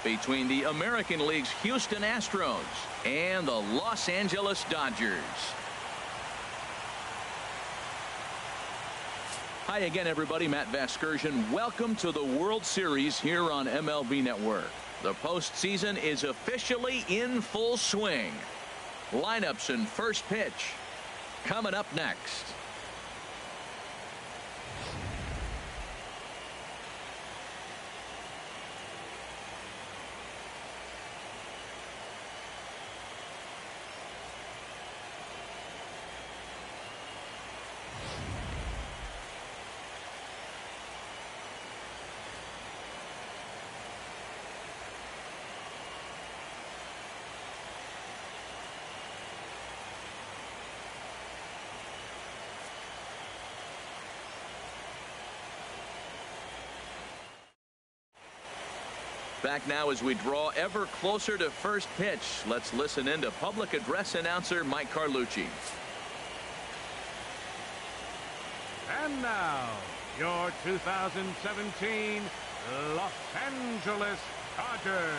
between the American League's Houston Astros and the Los Angeles Dodgers. Hi again, everybody. Matt Vasgersian. Welcome to the World Series here on MLB Network. The postseason is officially in full swing. Lineups and first pitch coming up next. Back now as we draw ever closer to first pitch. Let's listen in to public address announcer Mike Carlucci. And now, your 2017 Los Angeles Dodgers.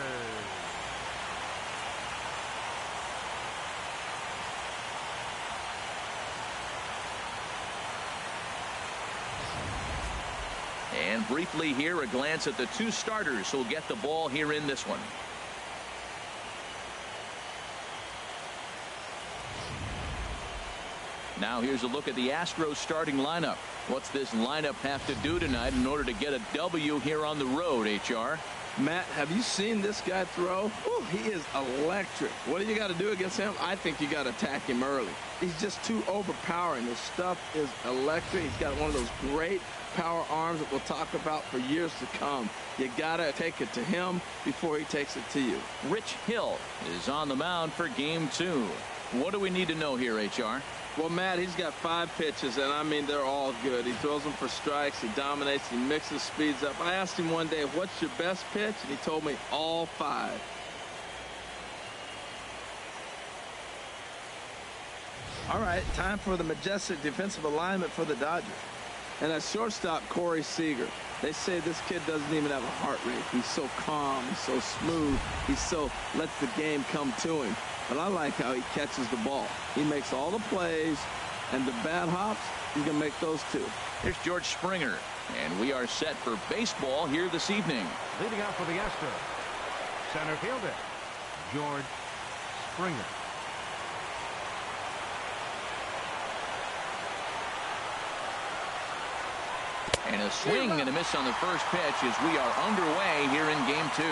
And briefly here, a glance at the two starters who'll get the ball here in this one. Now here's a look at the Astros starting lineup. What's this lineup have to do tonight in order to get a W here on the road, HR? Matt, have you seen this guy throw? Ooh, he is electric. What do you got to do against him? I think you got to attack him early. He's just too overpowering. His stuff is electric. He's got one of those great power arms that we'll talk about for years to come. You got to take it to him before he takes it to you. Rich Hill is on the mound for game 2. What do we need to know here, HR? Well, Matt, he's got 5 pitches, and I mean, they're all good. He throws them for strikes. He dominates. He mixes speeds up. I asked him one day, what's your best pitch? And he told me all 5. All right, time for the majestic defensive alignment for the Dodgers. And at shortstop, Corey Seager. They say this kid doesn't even have a heart rate. He's so calm. He's so smooth. He so lets the game come to him. But I like how he catches the ball. He makes all the plays, and the bad hops, he can make those too. Here's George Springer, and we are set for baseball here this evening. Leading out for the Astros, center fielder, George Springer. And a swing and a miss on the first pitch as we are underway here in game 2.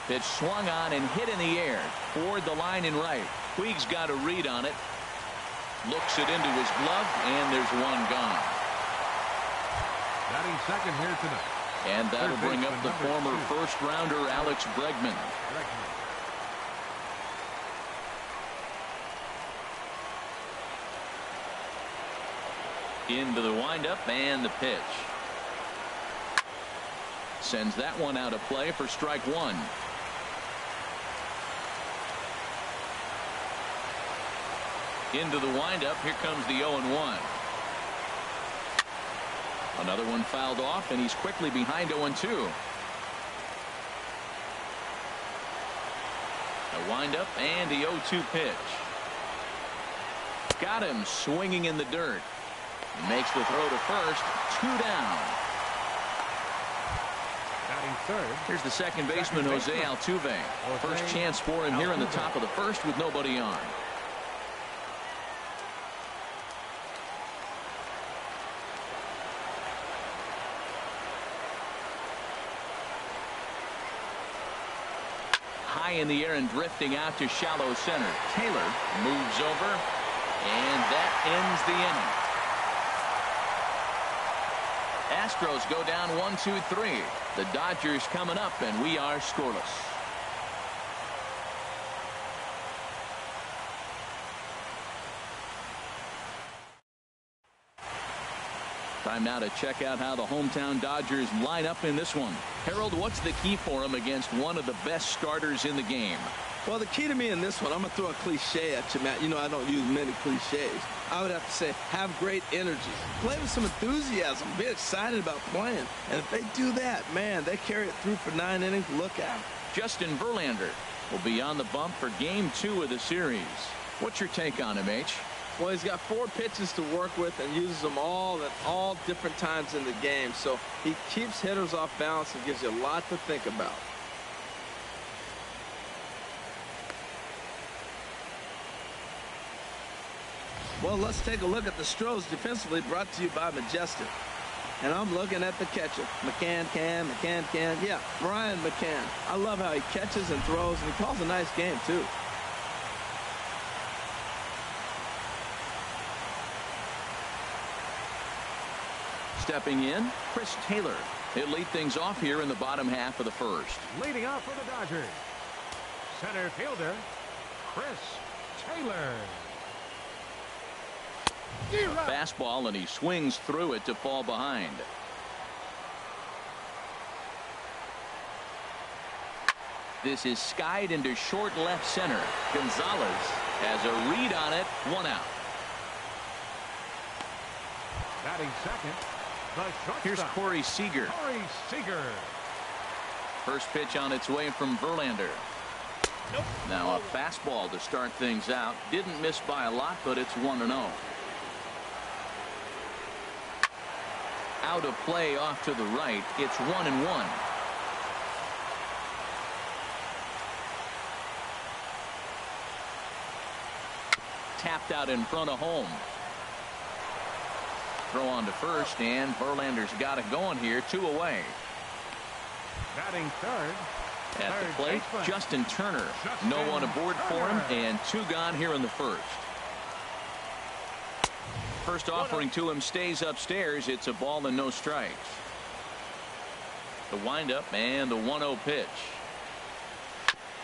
Pitch swung on and hit in the air toward the line in right. Puig's got a read on it. Looks it into his glove, and there's one gone. Batting second here tonight. And that'll bring up the former first-rounder Alex Bregman. Into the windup and the pitch. Sends that one out of play for strike 1. Into the windup. Here comes the 0-1. Another one fouled off, and he's quickly behind 0-2. A windup and the 0-2 pitch. Got him swinging in the dirt. Makes the throw to first. 2 down. Batting third. Here's the second baseman, Jose Altuve. First chance for him here in the top of the first with nobody on. High in the air and drifting out to shallow center. Taylor moves over, and that ends the inning. Astros go down 1-2-3. The Dodgers coming up, and we are scoreless. Time now to check out how the hometown Dodgers line up in this one. Harold, what's the key for them against one of the best starters in the game? Well, the key to me in this one, I'm going to throw a cliche at you, Matt. You know I don't use many cliches. I would have to say have great energy. Play with some enthusiasm. Be excited about playing. And if they do that, man, they carry it through for 9 innings. Look out. Justin Verlander will be on the bump for Game 2 of the series. What's your take on him, H? Well, he's got 4 pitches to work with and uses them all at all different times in the game. So he keeps hitters off balance and gives you a lot to think about. Well, let's take a look at the Astros defensively, brought to you by Majestic. And I'm looking at the catcher. McCann. Yeah, Brian McCann. I love how he catches and throws, and he calls a nice game, too. Stepping in, Chris Taylor. He'll lead things off here in the bottom half of the first. Leading off for the Dodgers, center fielder, Chris Taylor. Fastball, and he swings through it to fall behind. This is skied into short left center. Gonzalez has a read on it. 1 out. Batting second, the shortstop. Here's Corey Seager. Corey Seager. First pitch on its way from Verlander. Nope. Now a fastball to start things out. Didn't miss by a lot, but it's 1-0. Out of play off to the right. It's 1-1. Tapped out in front of home. Throw on to first, and Verlander's got it going here. 2 away. Batting third. At the plate, Justin Turner. No one aboard for him, and 2 gone here in the first. First offering to him stays upstairs. It's a ball and no strikes. The windup and the 1-0 pitch.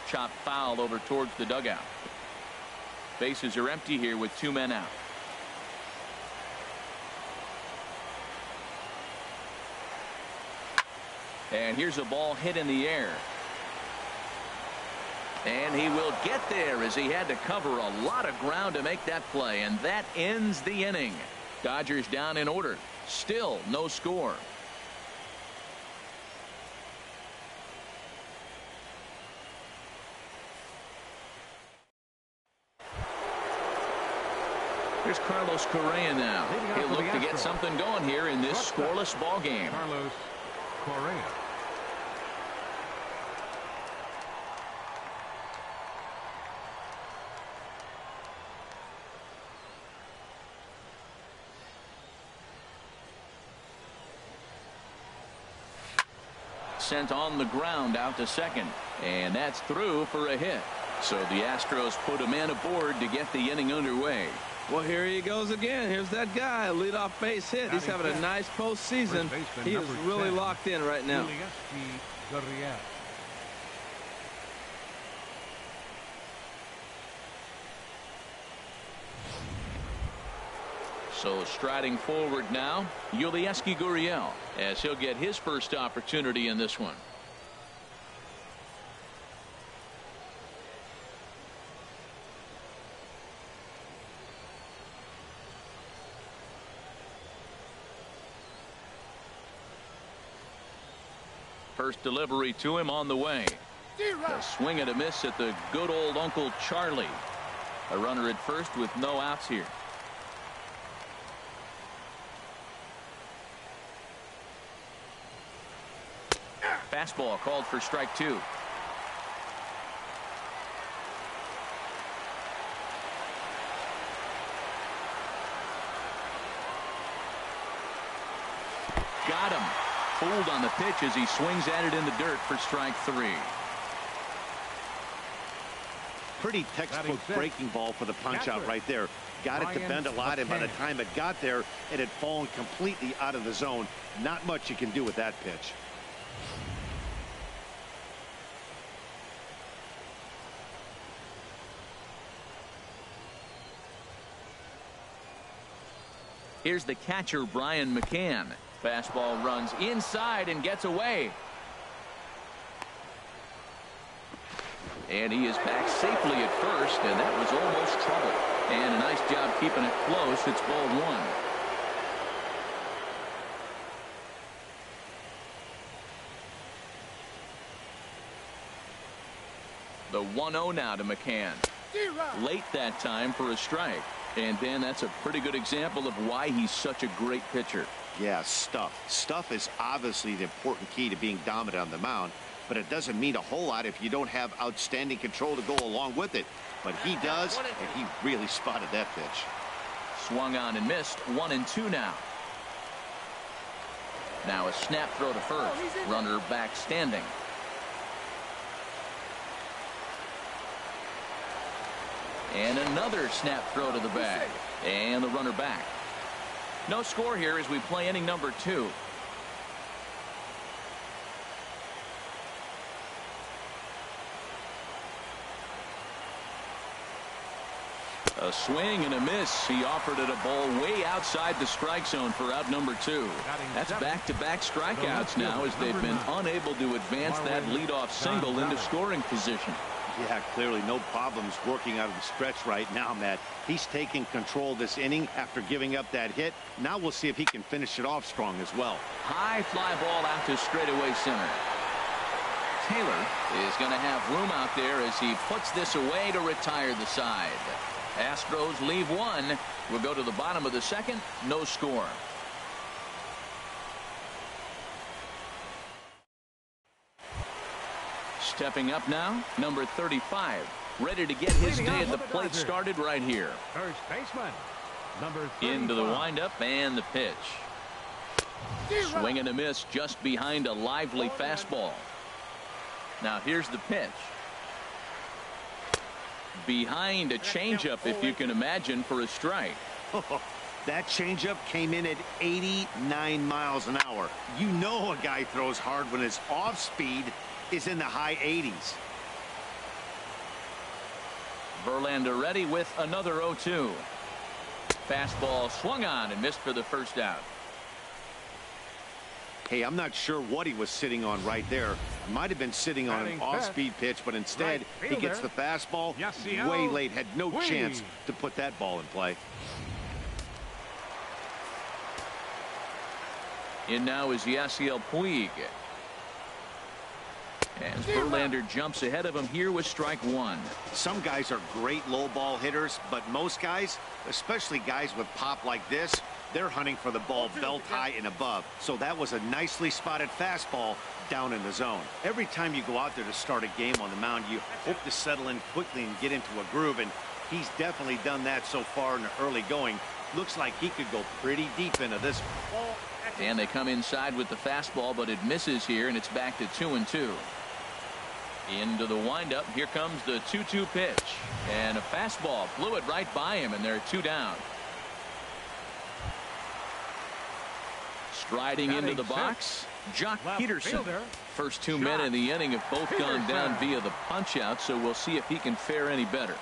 Chopped foul over towards the dugout. Bases are empty here with 2 men out. And here's a ball hit in the air. And he will get there as he had to cover a lot of ground to make that play. And that ends the inning. Dodgers down in order. Still no score. Here's Carlos Correa now. He'll look to get something going here in this scoreless ball game. Carlos Correa. Sent on the ground out to second, and that's through for a hit. So the Astros put a man aboard to get the inning underway. Well, here he goes again. Here's that guy, leadoff base hit. He's having a nice postseason. He is really locked in right now. So striding forward now, Yulieski Gurriel, as he'll get his first opportunity in this one. First delivery to him on the way. A swing and a miss at the good old Uncle Charlie. A runner at first with no outs here. Fastball called for strike 2. Got him. Fooled on the pitch as he swings at it in the dirt for strike 3. Pretty textbook breaking ball for the punch out right there. Got it to bend a lot, and by the time it got there, it had fallen completely out of the zone. Not much you can do with that pitch. Here's the catcher, Brian McCann. Fastball runs inside and gets away. And he is back safely at first, and that was almost trouble. And a nice job keeping it close. It's ball one. The 1-0 now to McCann. Late that time for a strike. And Dan, that's a pretty good example of why he's such a great pitcher. Yeah, stuff is obviously the important key to being dominant on the mound, but it doesn't mean a whole lot if you don't have outstanding control to go along with it. But he does, and he really spotted that pitch. Swung on and missed. 1-2 now. Now a snap throw to first. Runner back standing. And another snap throw to the bag. And the runner back. No score here as we play inning number 2. A swing and a miss. He offered it a ball way outside the strike zone for out number 2. That's back-to-back strikeouts now as they've been unable to advance that leadoff single into scoring position. Yeah, clearly no problems working out of the stretch right now, Matt. He's taking control this inning after giving up that hit. Now we'll see if he can finish it off strong as well. High fly ball out to straightaway center. Taylor is going to have room out there as he puts this away to retire the side. Astros leave one. We'll go to the bottom of the second. No score. Stepping up now, number 35, ready to get his day at the plate started right here. First baseman, number 35. Into the windup and the pitch. Swing and a miss just behind a lively fastball. Now here's the pitch. Behind a changeup, if you can imagine, for a strike. That changeup came in at 89 miles an hour. You know a guy throws hard when his off speed is in the high 80s. Verlander ready with another 0-2. Fastball swung on and missed for the first out. Hey, I'm not sure what he was sitting on right there. Might have been sitting on an off-speed pitch, but instead he gets the fastball way late. Had no chance to put that ball in play. In now is Yasiel Puig. As Verlander jumps ahead of him here with strike one. Some guys are great low ball hitters, but most guys, especially guys with pop like this, they're hunting for the ball belt high and above. So that was a nicely spotted fastball down in the zone. Every time you go out there to start a game on the mound, you hope to settle in quickly and get into a groove, and he's definitely done that so far in the early going. Looks like he could go pretty deep into this one. And they come inside with the fastball, but it misses here, and it's back to 2-2. Into the windup. Here comes the 2-2 pitch. And a fastball flew it right by him, and they're 2 down. Striding into the box, Jock Peterson. First 2 men in the inning have both gone down via the punch-out, so we'll see if he can fare any better.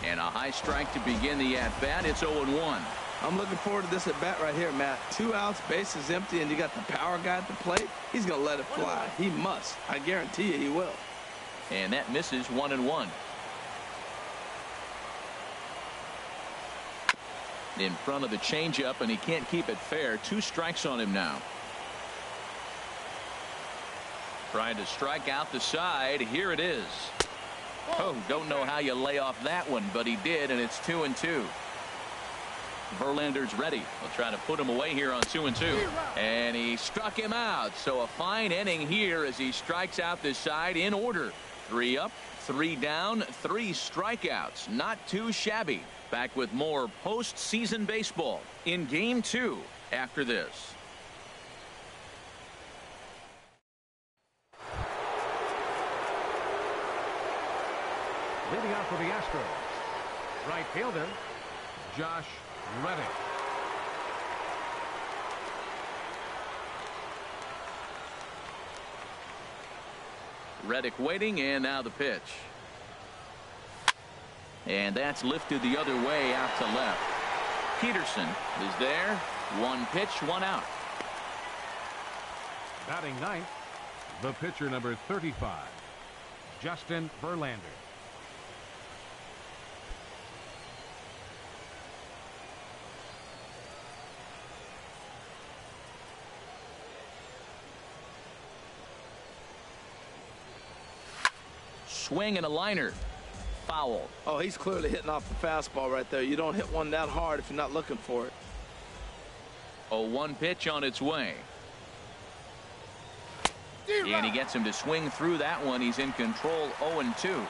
And a high strike to begin the at-bat. It's 0-1. I'm looking forward to this at bat right here, Matt. 2 outs, base is empty, and you got the power guy at the plate. He's going to let it fly. He must. I guarantee you he will. And that misses 1-1. In front of the changeup, and he can't keep it fair. 2 strikes on him now. Trying to strike out the side. Here it is. Oh, don't know how you lay off that one, but he did, and it's 2-2. Verlander's ready. We'll try to put him away here on 2-2. And he struck him out. So a fine inning here as he strikes out this side in order. 3 up, 3 down, 3 strikeouts. Not too shabby. Back with more postseason baseball in Game 2 after this. Leading off for the Astros, right fielder, Josh Reddick. Reddick waiting, and now the pitch. And that's lifted the other way out to left. Peterson is there. 1 pitch, 1 out. Batting ninth, the pitcher number 35, Justin Verlander. swing and a liner. Foul. Oh, he's clearly hitting off the fastball right there. You don't hit one that hard if you're not looking for it. 0-1 pitch on its way. And he gets him to swing through that one. He's in control. 0-2.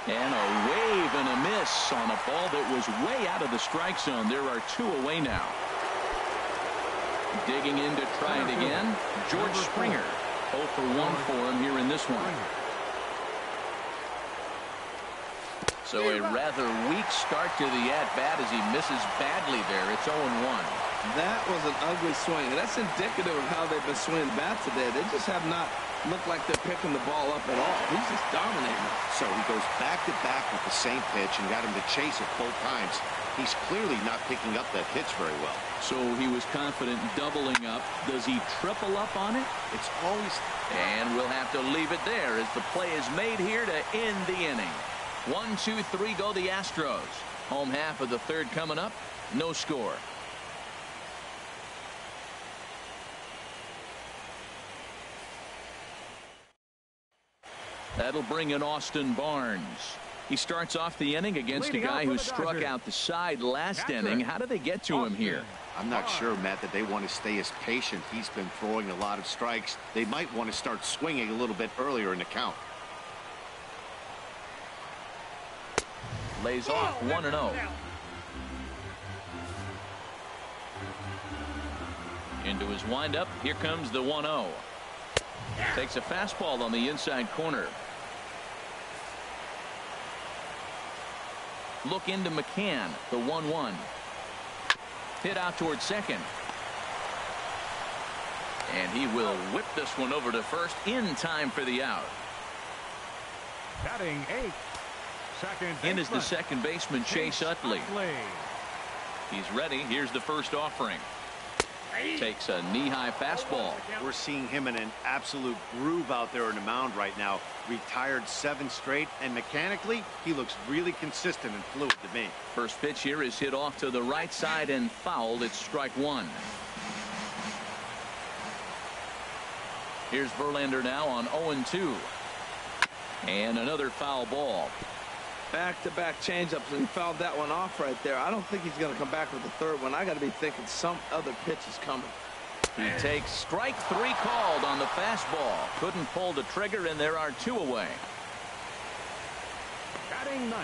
And a wave and a miss on a ball that was way out of the strike zone. There are 2 away now. Digging in to try it again. George Springer. 0 for 1 for him here in this one. So a rather weak start to the at-bat as he misses badly there. It's 0-1. That was an ugly swing. And that's indicative of how they've been swinging bat today. They just have not looked like they're picking the ball up at all. He's just dominating. So he goes back-to-back with the same pitch and got him to chase it both times. He's clearly not picking up that pitch very well. So he was confident doubling up. Does he triple up on it? It's always... And we'll have to leave it there as the play is made here to end the inning. 1, 2, 3 go the Astros. Home half of the third coming up. No score. That'll bring in Austin Barnes. He starts off the inning against a guy who struck out the side last inning. How do they get to him here? I'm not sure, Matt, that they want to stay as patient. He's been throwing a lot of strikes. They might want to start swinging a little bit earlier in the count. Lays off 1-0. Into his windup. Here comes the 1-0. Takes a fastball on the inside corner. Look into McCann. The 1-1. Hit out towards second. And he will whip this one over to first in time for the out. Batting 8. In is the second baseman, Chase Utley. He's ready. Here's the first offering. Takes a knee-high fastball. We're seeing him in an absolute groove out there on the mound right now. Retired 7 straight, and mechanically, he looks really consistent and fluid to me. First pitch here is hit off to the right side and fouled. It's strike 1. Here's Verlander now on 0-2. And another foul ball. Back-to-back changeups, and he fouled that one off right there. I don't think he's going to come back with the third one. I got to be thinking some other pitch is coming. He takes strike 3 called on the fastball. Couldn't pull the trigger, and there are 2 away. Batting 9.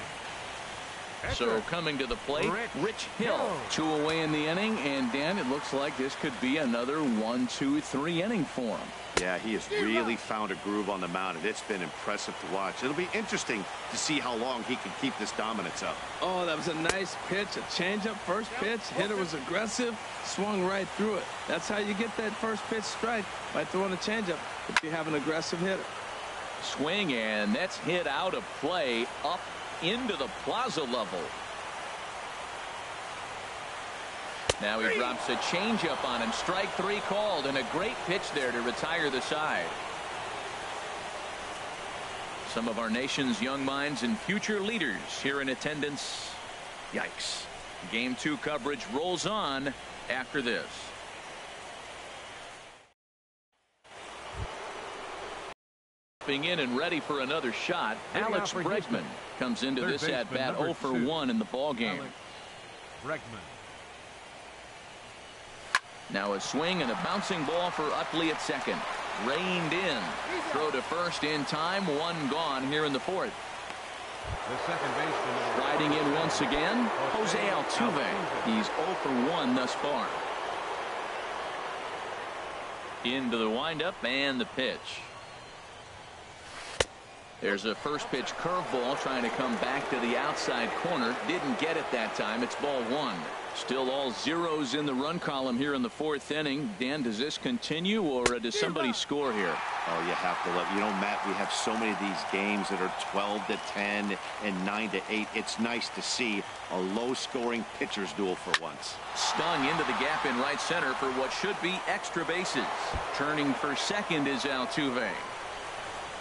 So coming to the plate, Rich Hill. 2 away in the inning, and Dan, it looks like this could be another 1, 2, 3 inning for him. Yeah, he has really found a groove on the mound, and it's been impressive to watch. It'll be interesting to see how long he can keep this dominance up. Oh, that was a nice pitch, a changeup, first pitch. Hitter was aggressive, swung right through it. That's how you get that first pitch strike, by throwing a changeup if you have an aggressive hitter. Swing, and that's hit out of play up into the plaza level. Now he drops a changeup on him. Strike 3 called, and a great pitch there to retire the side. Some of our nation's young minds and future leaders here in attendance. Yikes. Game 2 coverage rolls on after this. In and ready for another shot. Alex Bregman comes into this at bat 0 for 1 in the ball game. Now a swing and a bouncing ball for Utley at second. Reined in. Throw to first in time. 1 gone here in the 4th. The second baseman riding in once again, Jose Altuve. He's 0 for 1 thus far. Into the windup and the pitch. There's a first pitch curveball trying to come back to the outside corner. Didn't get it that time. It's ball 1. Still all zeros in the run column here in the 4th inning. Dan, does this continue, or does somebody score here? Oh, you have to let. You know, Matt, we have so many of these games that are 12-10 and 9-8. It's nice to see a low-scoring pitcher's duel for once. Stung into the gap in right center for what should be extra bases. Turning for second is Altuve.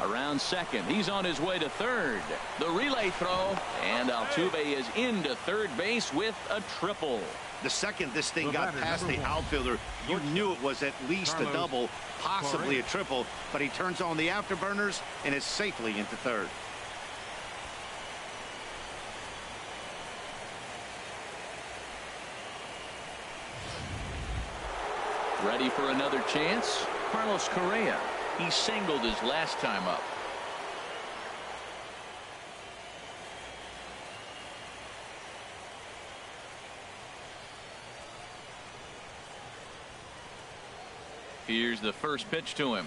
Around second. He's on his way to third. The relay throw. And Altuve is into third base with a triple. The second this thing got past the outfielder, you knew it was at least a double, possibly a triple, but he turns on the afterburners and is safely into third. Ready for another chance? Carlos Correa. He singled his last time up. Here's the first pitch to him.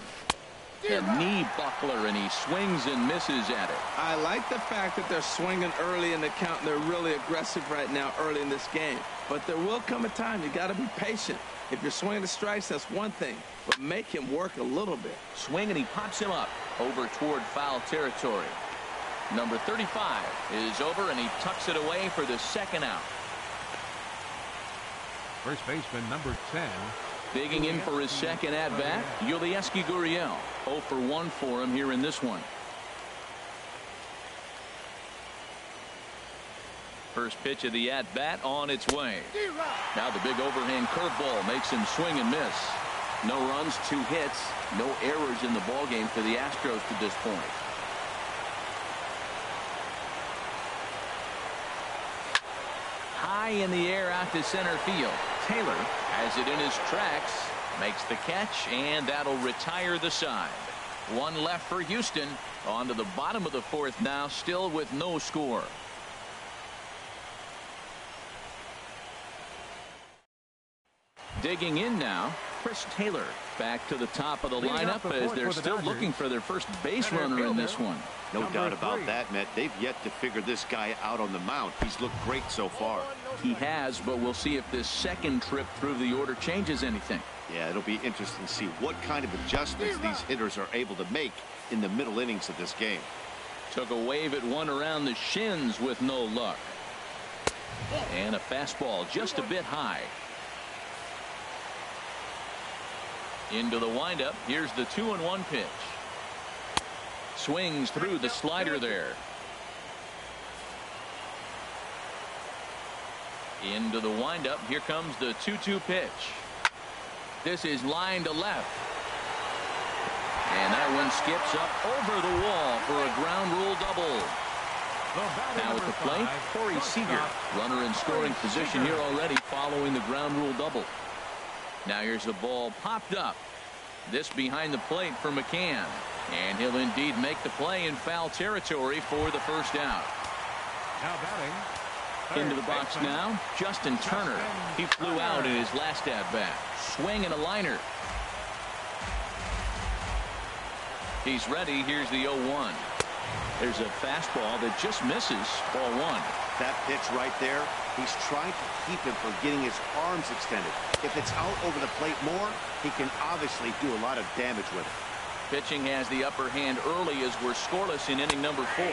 A knee buckler, and he swings and misses at it. I like the fact that they're swinging early in the count, and they're really aggressive right now early in this game. But there will come a time you got to be patient. If you're swinging the strikes, that's one thing, but make him work a little bit. Swing, and he pops him up over toward foul territory. Number 35 is over, and he tucks it away for the second out. First baseman number 10. Digging in for his second at-bat, Yulieski Gurriel. 0 for 1 for him here in this one. First pitch of the at-bat on its way. Now the big overhand curveball makes him swing and miss. No runs, 2 hits, no errors in the ballgame for the Astros to this point. High in the air out to center field. Taylor has it in his tracks, makes the catch, and that'll retire the side. One left for Houston. On to the bottom of the 4th now, still with no score. Digging in now, Chris Taylor back to the top of the lineup as they're still looking for their first base runner in this one. No doubt about that, Matt. They've yet to figure this guy out on the mound. He's looked great so far. He has, but we'll see if this second trip through the order changes anything. Yeah, it'll be interesting to see what kind of adjustments these hitters are able to make in the middle innings of this game. Took a wave at one around the shins with no luck. And a fastball just a bit high. Into the windup. Here's the 2-1 pitch. Swings through the slider there. Into the windup. Here comes the 2-2 pitch. This is line to left. And that one skips up over the wall for a ground rule double. Now at the plate, Corey Seager. Runner in scoring position here already following the ground rule double. Now here's a ball popped up. This behind the plate for McCann. And he'll indeed make the play in foul territory for the first out. Now batting. Into the box now, Justin Turner. He flew out in his last at-bat. Swing and a liner. He's ready. Here's the 0-1. There's a fastball that just misses. Ball 1. That pitch right there, he's trying to keep him from getting his arms extended. If it's out over the plate more, he can obviously do a lot of damage with it. Pitching has the upper hand early as we're scoreless in inning number 4.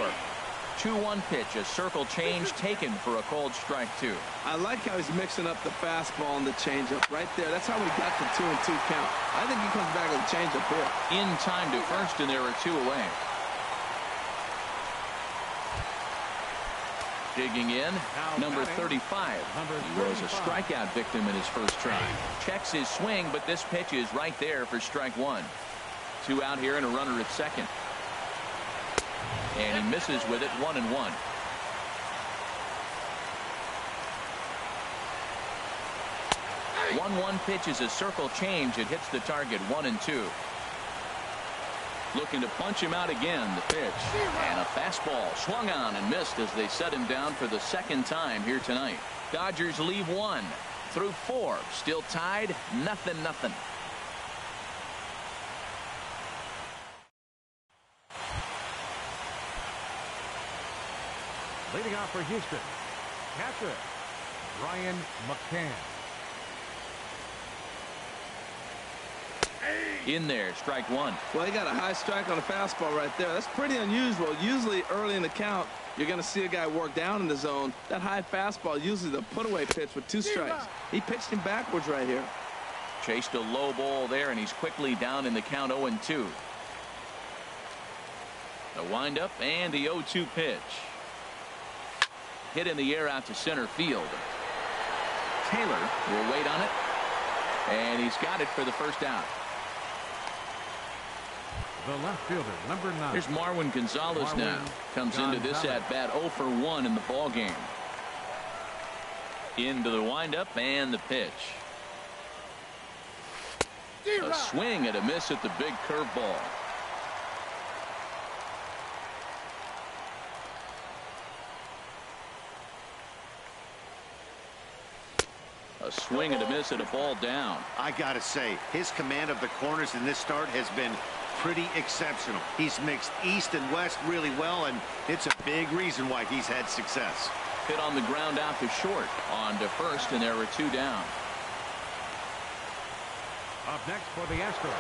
2-1 pitch, a circle change taken for a called strike 2. I like how he's mixing up the fastball and the changeup right there. That's how we got the 2-2 count. I think he comes back with a changeup here. In time to first, and there are 2 away. Digging in, number 35. He was a strikeout victim in his first try. Checks his swing, but this pitch is right there for strike 1. 2 out here and a runner at second. And he misses with it. 1-1. 1-1 pitch is a circle change. It hits the target. 1-2. Looking to punch him out again. The pitch and a fastball swung on and missed as they set him down for the second time here tonight. Dodgers leave 1 through 4. Still tied. 0-0. Leading off for Houston, catcher Ryan McCann. In there, strike 1. Well, he got a high strike on a fastball right there. That's pretty unusual. Usually early in the count, you're going to see a guy work down in the zone. That high fastball, usually the put-away pitch with 2 strikes. He pitched him backwards right here. Chased a low ball there, and he's quickly down in the count. 0-2. The windup and the 0-2 pitch. Hit in the air out to center field. Taylor will wait on it. And he's got it for the first out. The left fielder, number 9. Here's Marwin Gonzalez now. Comes into this at-bat 0 for 1 in the ball game. Into the windup and the pitch. A swing and a miss at the big curveball. A swing and a miss at a ball down. I gotta say, his command of the corners in this start has been pretty exceptional. He's mixed east and west really well, and it's a big reason why he's had success. Hit on the ground out to short. On to first, and there are 2 down. Up next for the Astros.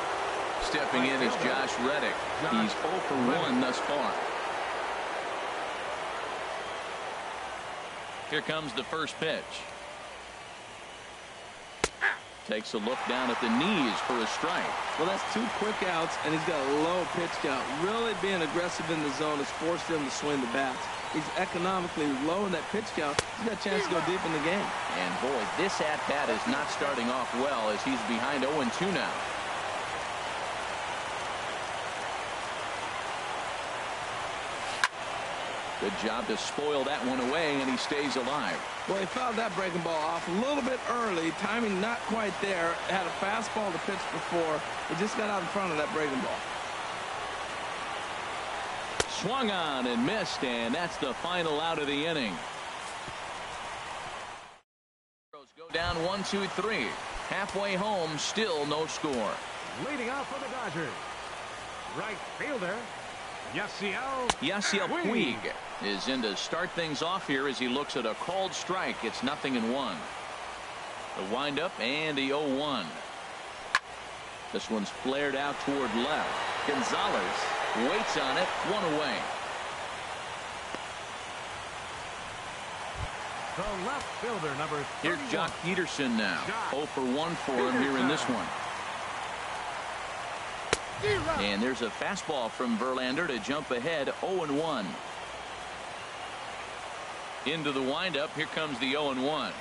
Stepping in is Josh Reddick. He's 0 for 1 thus far. Here comes the first pitch. Takes a look down at the knees for a strike. Well, that's 2 quick outs, and he's got a low pitch count. Really being aggressive in the zone has forced him to swing the bats. He's economically low in that pitch count. He's got a chance to go deep in the game. And boy, this at-bat is not starting off well as he's behind 0-2 now. Good job to spoil that one away, and he stays alive. Well, he fouled that breaking ball off a little bit early. Timing not quite there. Had a fastball to pitch before. He just got out in front of that breaking ball. Swung on and missed, and that's the final out of the inning. Go down 1-2-3. Halfway home, still no score. Leading off for the Dodgers, right fielder, Yasiel Puig is in to start things off here as he looks at a called strike. It's 0-1. The windup and the 0-1. This one's flared out toward left. Gonzalez waits on it. 1 away. the left fielder, number 31. Here's Jock Peterson now. 0 for 1 for him here in this one. And there's a fastball from Verlander to jump ahead 0-1. Into the windup. Here comes the 0-1.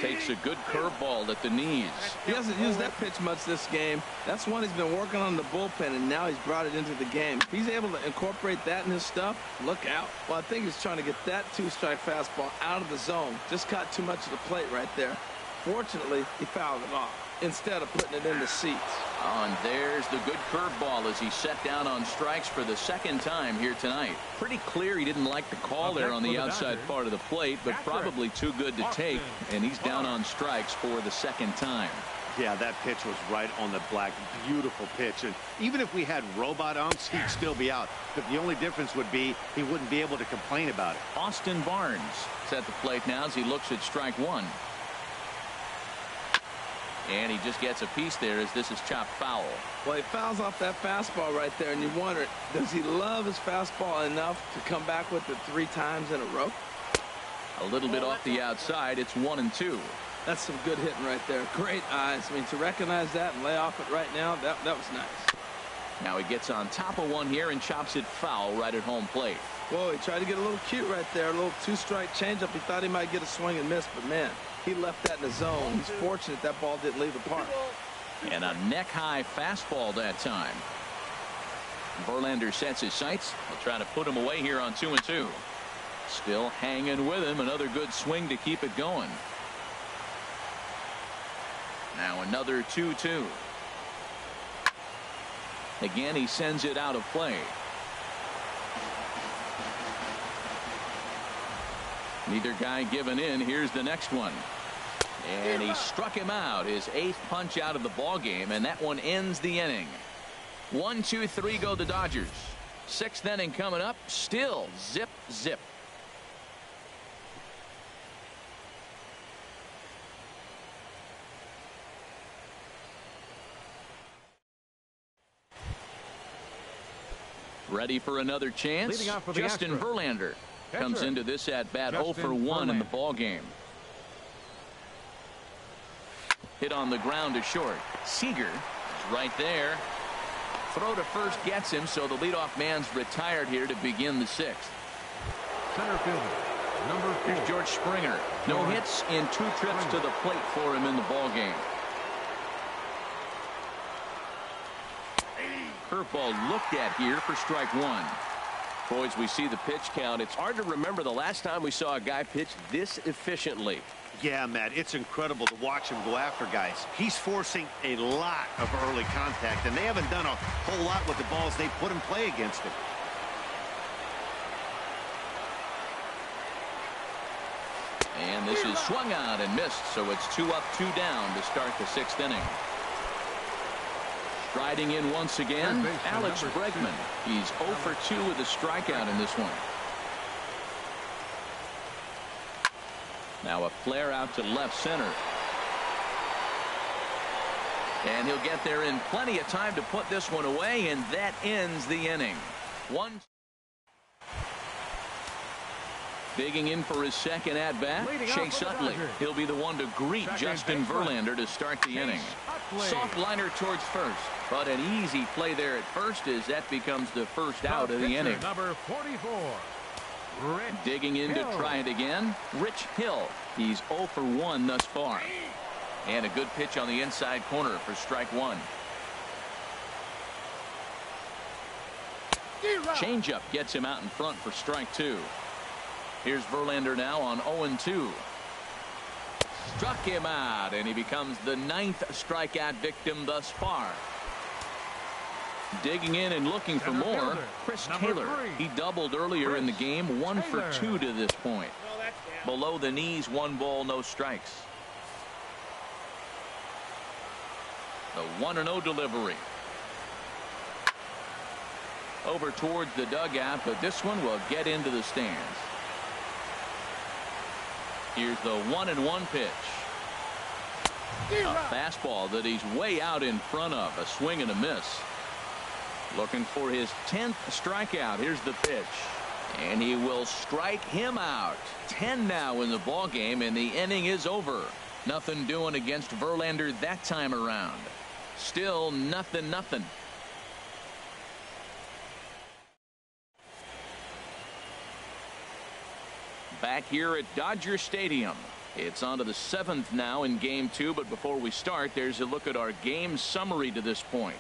Takes a good curveball at the knees. He hasn't used that pitch much this game. That's one he's been working on the bullpen, and now he's brought it into the game. If he's able to incorporate that in his stuff, look out. Well, I think he's trying to get that 2-strike fastball out of the zone. Just caught too much of the plate right there. Fortunately, he fouled it off instead of putting it in the seats. Oh, and there's the good curveball as he set down on strikes for the second time here tonight. Pretty clear he didn't like the call there on the outside part of the plate, but probably too good to take, and he's down on strikes for the second time. Yeah, that pitch was right on the black. Beautiful pitch. And even if we had robot umps, he'd still be out. But the only difference would be he wouldn't be able to complain about it. Austin Barnes is at the plate now as he looks at strike one. And he just gets a piece there as this is chopped foul. Well, he fouls off that fastball right there, and you wonder, does he love his fastball enough to come back with it 3 times in a row? A little bit off the outside. It's 1-2. That's some good hitting right there. Great eyes. I mean, to recognize that and lay off it right now, that was nice. Now he gets on top of one here and chops it foul right at home plate. Whoa, he tried to get a little cute right there. A little 2-strike changeup. He thought he might get a swing and miss, but man, he left that in the zone. He's fortunate that ball didn't leave the park. And a neck-high fastball that time. Verlander sets his sights. He'll try to put him away here on 2-2. Still hanging with him. Another good swing to keep it going. Now another 2-2. Again, he sends it out of play. Neither guy giving in. Here's the next one. And he struck him out. His 8th punch out of the ball game, and that one ends the inning. 1-2-3 go the Dodgers. 6th inning coming up. Still zip. Ready for another chance. For Justin Verlander comes into this at bat 0 for 1 in the ball game. Hit on the ground to short. Seager is right there. Throw to first gets him, so the leadoff man's retired here to begin the sixth. Center fielder, number 4. Here's George Springer. No hits in 2 trips to the plate for him in the ball game. Curveball looked at here for strike 1. Boys, we see the pitch count. It's hard to remember the last time we saw a guy pitch this efficiently. Yeah, Matt, it's incredible to watch him go after guys. He's forcing a lot of early contact, and they haven't done a whole lot with the balls they put in play against him. And this is swung on and missed, so it's 2 up, 2 down to start the 6th inning. Striding in once again, Alex Bregman. He's 0 for 2 with a strikeout in this one. Now a flare out to left center. And he'll get there in plenty of time to put this one away, and that ends the inning. Digging in for his second at-bat, Chase Utley. He'll be the one to greet Justin Verlander to start the inning. Soft liner towards first, but an easy play there at first as that becomes the first out of the inning. Number 44. Digging in to try it again, Rich Hill. He's 0 for 1 thus far. And a good pitch on the inside corner for strike 1. Changeup gets him out in front for strike 2. Here's Verlander now on 0-2. Struck him out, and he becomes the 9th strikeout victim thus far. Digging in and looking for more, Chris Taylor. He doubled earlier in the game, 1 for 2 to this point. Below the knees, 1 ball, no strikes. The 1-0 delivery. Over towards the dugout, but this one will get into the stands. Here's the 1-1 pitch. A fastball that he's way out in front of. A swing and a miss. Looking for his 10th strikeout. Here's the pitch. And he will strike him out. 10 now in the ball game, and the inning is over. Nothing doing against Verlander that time around. Still nothing. Back here at Dodger Stadium. It's on to the 7th now in game 2, but before we start, there's a look at our game summary to this point.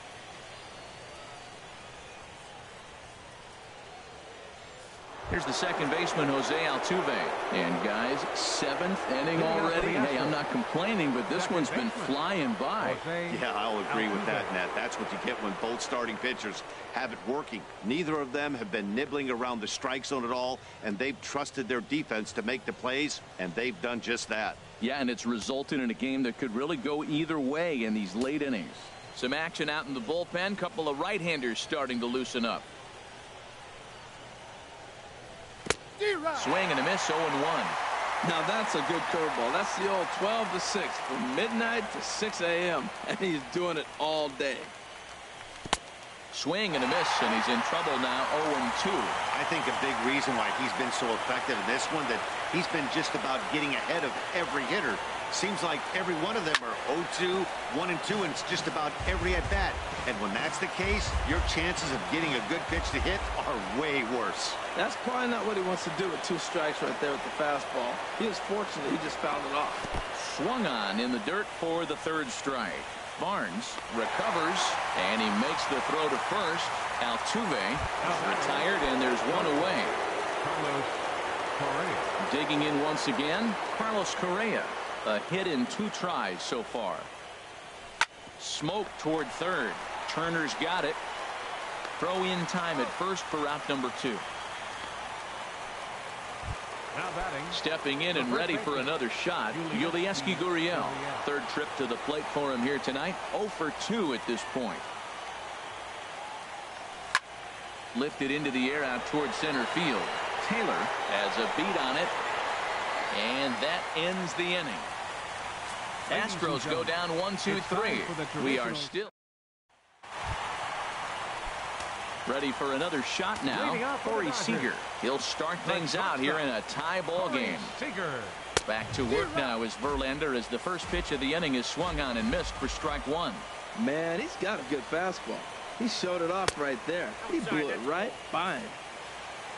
Here's the second baseman, Jose Altuve. And guys, 7th inning already. Hey, I'm not complaining, but this one's been flying by. Yeah, I'll agree with that, Nat. That's what you get when both starting pitchers have it working. Neither of them have been nibbling around the strike zone at all, and they've trusted their defense to make the plays, and they've done just that. Yeah, and it's resulted in a game that could really go either way in these late innings. Some action out in the bullpen. Couple of right-handers starting to loosen up. Swing and a miss, 0-1. Now that's a good curveball. That's the old 12 to 6 from midnight to 6 a.m. and he's doing it all day. Swing and a miss, and he's in trouble now. 0-2. I think a big reason why he's been so effective in this one, that he's been just about getting ahead of every hitter. Seems like every one of them are 0-2, 1-2, and it's just about every at bat. And when that's the case, your chances of getting a good pitch to hit are way worse. That's probably not what he wants to do with 2 strikes right there with the fastball. He was fortunate he just fouled it off. Swung on in the dirt for the 3rd strike. Barnes recovers, and he makes the throw to first. Altuve retired, and there's 1 away. Digging in once again, Carlos Correa. A hit in 2 tries so far. Smoke toward 3rd. Turner's got it. Throw in time at first for out number 2. Stepping in and ready for another shot, Yulieski Gurriel. 3rd trip to the plate for him here tonight. 0 for 2 at this point. Lifted into the air out towards center field. Taylor has a beat on it. And that ends the inning. Astros go down 1-2-3. We are still ready for another shot now. Corey Seager. He'll start things out here in a tie ball game. Back to work now is Verlander, as the first pitch of the inning is swung on and missed for strike 1. Man, he's got a good fastball. He showed it off right there. He blew it right by him.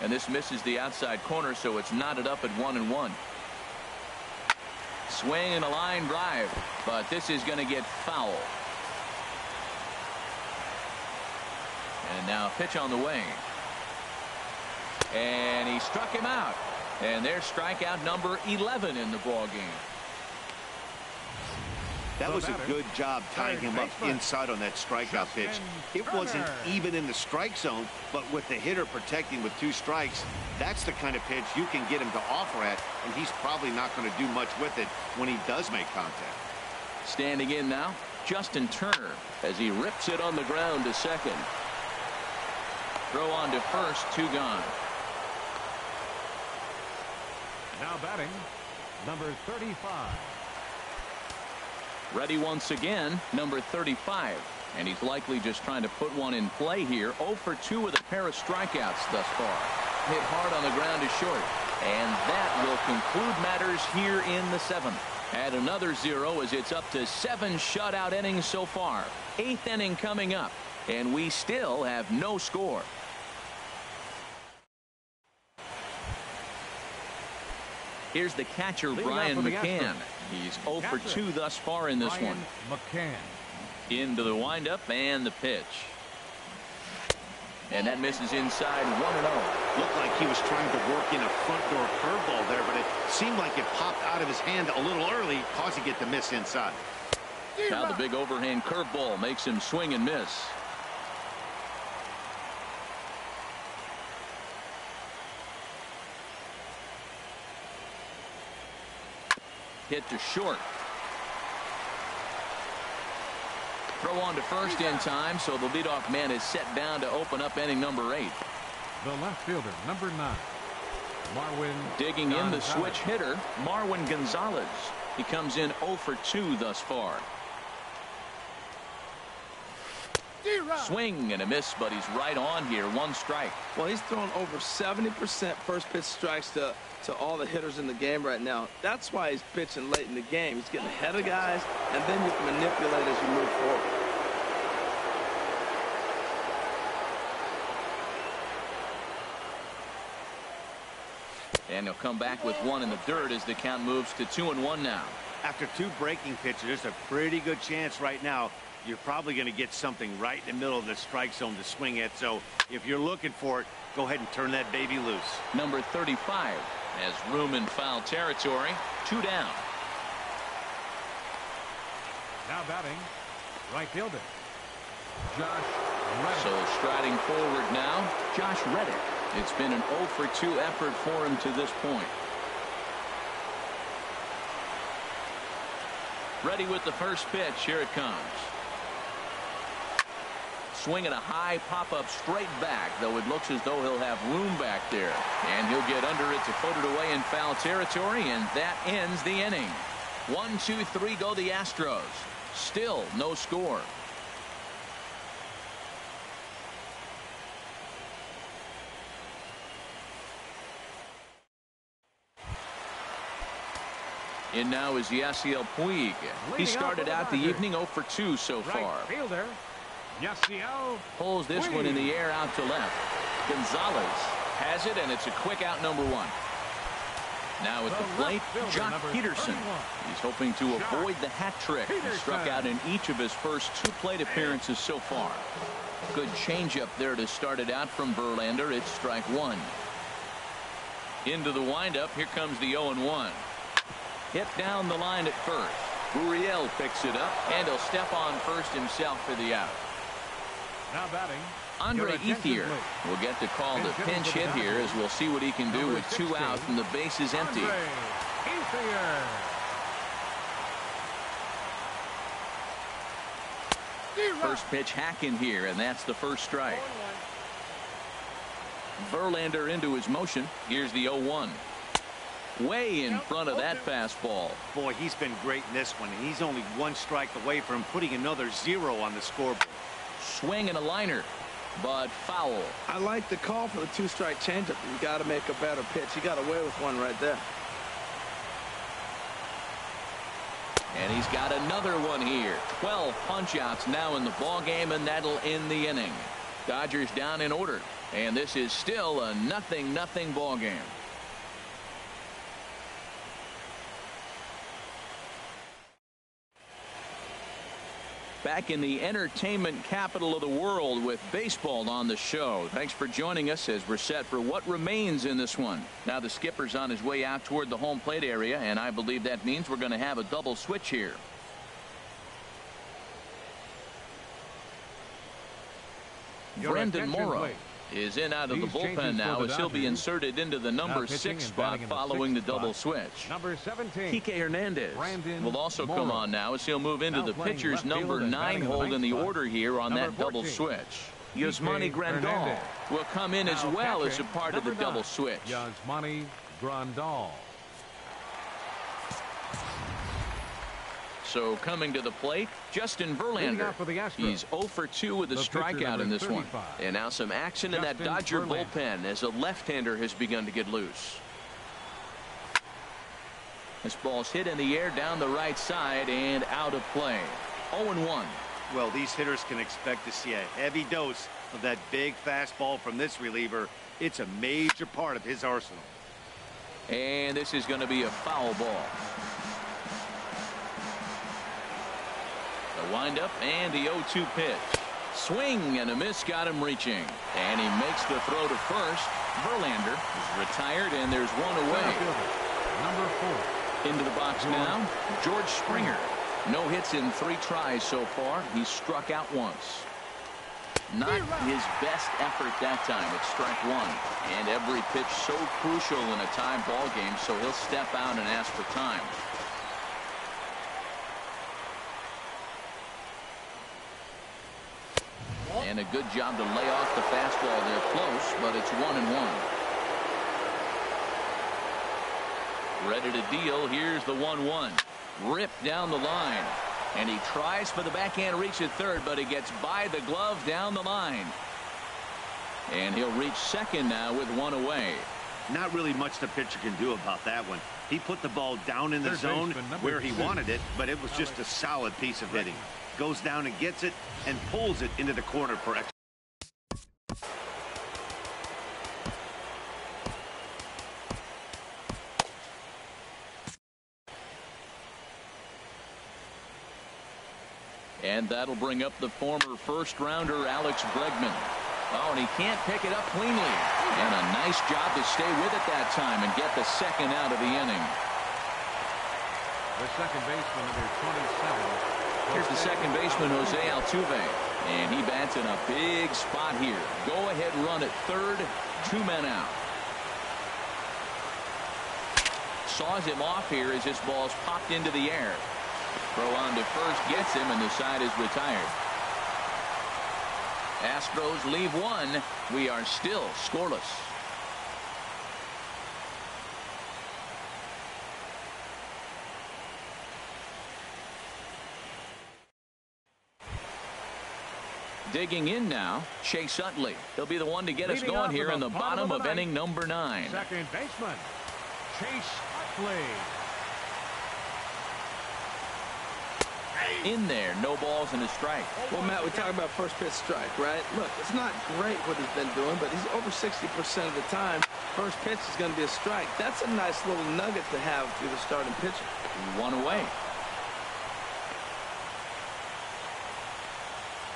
And this misses the outside corner, so it's knotted up at 1-1. Swing and a line drive, but this is going to get foul. And now a pitch on the way. And he struck him out. And there's strikeout number 11 in the ball game. That was a good job tying him up inside on that strikeout pitch. It wasn't even in the strike zone, but with the hitter protecting with 2 strikes, that's the kind of pitch you can get him to offer at, and he's probably not going to do much with it when he does make contact. Standing in now, Justin Turner, as he rips it on the ground to second. Throw on to first, 2 gone. Now batting, number 35. Ready once again, number 35. And he's likely just trying to put one in play here. 0 for 2 with a pair of strikeouts thus far. Hit hard on the ground to short. And that will conclude matters here in the 7th. Add another 0 as it's up to 7 shutout innings so far. 8th inning coming up. And we still have no score. Here's the catcher, Brian McCann. He's 0 for 2 thus far in this one. McCann. Into the windup and the pitch. And that misses inside 1-0. Looked like he was trying to work in a front door curveball there, but it seemed like it popped out of his hand a little early, causing it to miss inside. Now the big overhand curveball makes him swing and miss. Hit to short. Throw on to first in time, so the leadoff man is set down to open up inning number 8. The left fielder, number 9, Marwin. Digging in the switch hitter, Marwin Gonzalez. He comes in 0 for 2 thus far. Swing and a miss, but he's right on here. 1 strike. Well, he's thrown over 70% first pitch strikes to all the hitters in the game right now. That's why he's pitching late in the game. He's getting ahead of guys, and then you can manipulate as you move forward. And he'll come back with 1 in the dirt as the count moves to 2-1 now. After 2 breaking pitches, there's a pretty good chance right now you're probably going to get something right in the middle of the strike zone to swing at. So if you're looking for it, go ahead and turn that baby loose. Number 35 has room in foul territory. 2 down. Now batting, right fielder, Josh Reddick. So striding forward now, Josh Reddick. It's been an 0 for 2 effort for him to this point. Ready with the first pitch. Here it comes. Swinging a high pop-up straight back, though it looks as though he'll have room back there. And he'll get under it to put it away in foul territory, and that ends the inning. 1, 2, 3 go the Astros. Still no score. In now is Yasiel Puig. He started out the evening 0 for 2 so far. Right fielder, Yasiel Pulls this one in the air out to left. Gonzalez has it, and it's a quick out number 1. Now at the plate, Jock Peterson. He's hoping to avoid the hat trick. He struck out in each of his first 2 plate appearances so far. Good changeup there to start it out from Verlander. It's strike 1. Into the windup. Here comes the 0-1. Hit down the line at first. Uriel picks it up, and he'll step on first himself for the out. Now batting, Andre Ethier will get to call the pinch hit here, as we'll see what he can do with 2 outs and the base is empty. First pitch hacking here, and that's the first strike. Verlander into his motion. Here's the 0-1. Way in front of that fastball. Boy, he's been great in this one. He's only 1 strike away from putting another 0 on the scoreboard. Swing and a liner, but foul. I like the call for the 2-strike changeup. You got to make a better pitch. He got away with 1 right there. And he's got another one here. 12 punch-outs now in the ball game, and that'll end the inning. Dodgers down in order, and this is still a 0-0 ball game. Back in the entertainment capital of the world with baseball on the show. Thanks for joining us as we're set for what remains in this one. Now the skipper's on his way out toward the home plate area, and I believe that means we're going to have a double switch here. Brendan Morrow is in out of the bullpen now as he'll be inserted into the number 6 spot following the double switch. Number 17. Kike Hernandez will also come on now as he'll move into the pitcher's number 9 hold in the order here on that double switch. Yasmani Grandal will come in as well as a part of the double switch. Yasmani Grandal. So coming to the plate, Justin Verlander. He's 0 for 2 with a strikeout in this one. And now some action in that Dodger bullpen as a left-hander has begun to get loose. This ball's hit in the air down the right side and out of play. 0-1. Well, these hitters can expect to see a heavy dose of that big fastball from this reliever. It's a major part of his arsenal. And this is going to be a foul ball. The windup and the 0-2 pitch. Swing and a miss got him reaching. And he makes the throw to first. Verlander is retired, and there's one away. Number 4. Into the box now, George Springer. No hits in 3 tries so far. He's struck out once. Not his best effort that time. It's strike 1. And every pitch so crucial in a tie ball game, so he'll step out and ask for time. And a good job to lay off the fastball there close, but it's 1-1. Ready to deal. Here's the 1-1. Ripped down the line. And he tries for the backhand reach at third, but he gets by the glove down the line. And he'll reach second now with one away. Not really much the pitcher can do about that one. He put the ball down in the zone where he wanted it, but it was just a solid piece of hitting. Goes down and gets it and pulls it into the corner for extra. And that'll bring up the former first-rounder Alex Bregman. Oh, and he can't pick it up cleanly. And a nice job to stay with it that time and get the second out of the inning. The second baseman, number 27. Here's the second baseman, Jose Altuve. And he bats in a big spot here. Go-ahead run at third. 2 men out. Saws him off here as this ball's popped into the air. Throw on to first gets him, and the side is retired. Astros leave 1. We are still scoreless. Digging in now, Chase Utley. He'll be the one to get us going here in the bottom of inning number 9. Second baseman, Chase Utley. In there, no balls and a strike. Well, Matt, we talk about first pitch strike, right? Look, it's not great what he's been doing, but he's over 60% of the time. First pitch is going to be a strike. That's a nice little nugget to have through the starting pitcher. One away.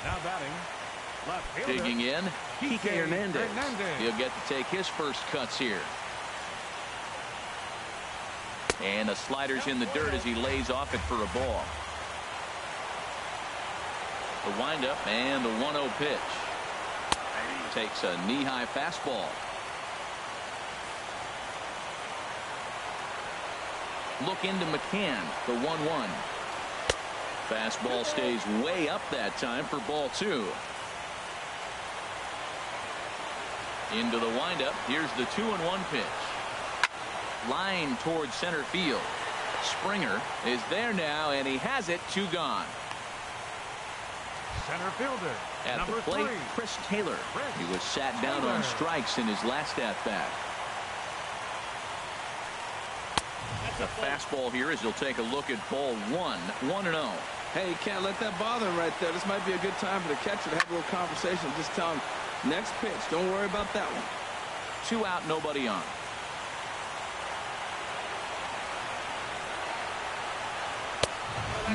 Now batting, left fielder. Digging in, Kike Hernandez. He'll get to take his first cuts here. And the slider's in the dirt as he lays off it for a ball. The windup and the 1-0 pitch. Takes a knee-high fastball. Look into McCann, the 1-1. Fastball stays way up that time for ball 2. Into the windup. Here's the 2-1 pitch. Line towards center field. Springer is there now, and he has it. 2 gone. Center fielder. At the plate, Chris Taylor. He was sat down on strikes in his last at-bat. The fastball here as he'll take a look at ball one. 1-0. Hey, you can't let that bother him right there. This might be a good time for the catcher to have a little conversation. Just tell him, next pitch. Don't worry about that one. 2 out, nobody on.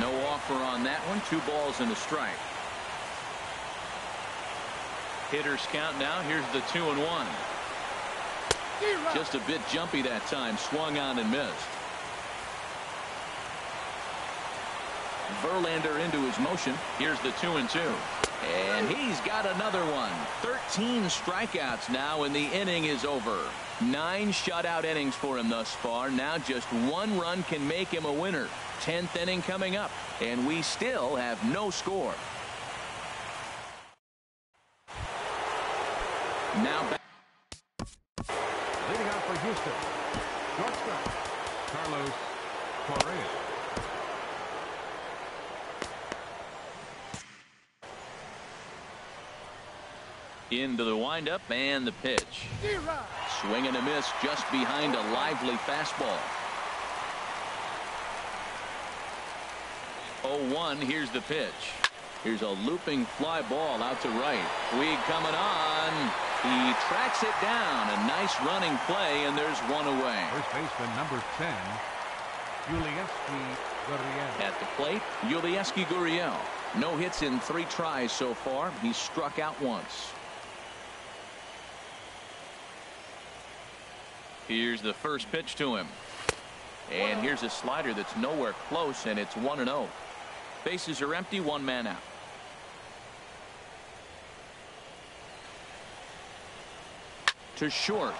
No offer on that one. 2 balls and a strike. Hitters count now. Here's the 2-1. Just a bit jumpy that time. Swung on and missed. Verlander into his motion. Here's the 2-2. And he's got another one. 13 strikeouts now, and the inning is over. 9 shutout innings for him thus far. Now just 1 run can make him a winner. 10th inning coming up, and we still have no score. Now back. Leading off for Houston, shortstop, Carlos Correa. Into the windup and the pitch. Swing and a miss just behind a lively fastball. 0-1. Here's the pitch. Here's a looping fly ball out to right. Weed coming on. He tracks it down. A nice running play, and there's 1 away. First baseman number 10, Yulieski Gurriel. At the plate, Yulieski Gurriel. No hits in 3 tries so far. He's struck out once. Here's the first pitch to him. And here's a slider that's nowhere close, and it's 1-0. Bases are empty, 1 man out. To short.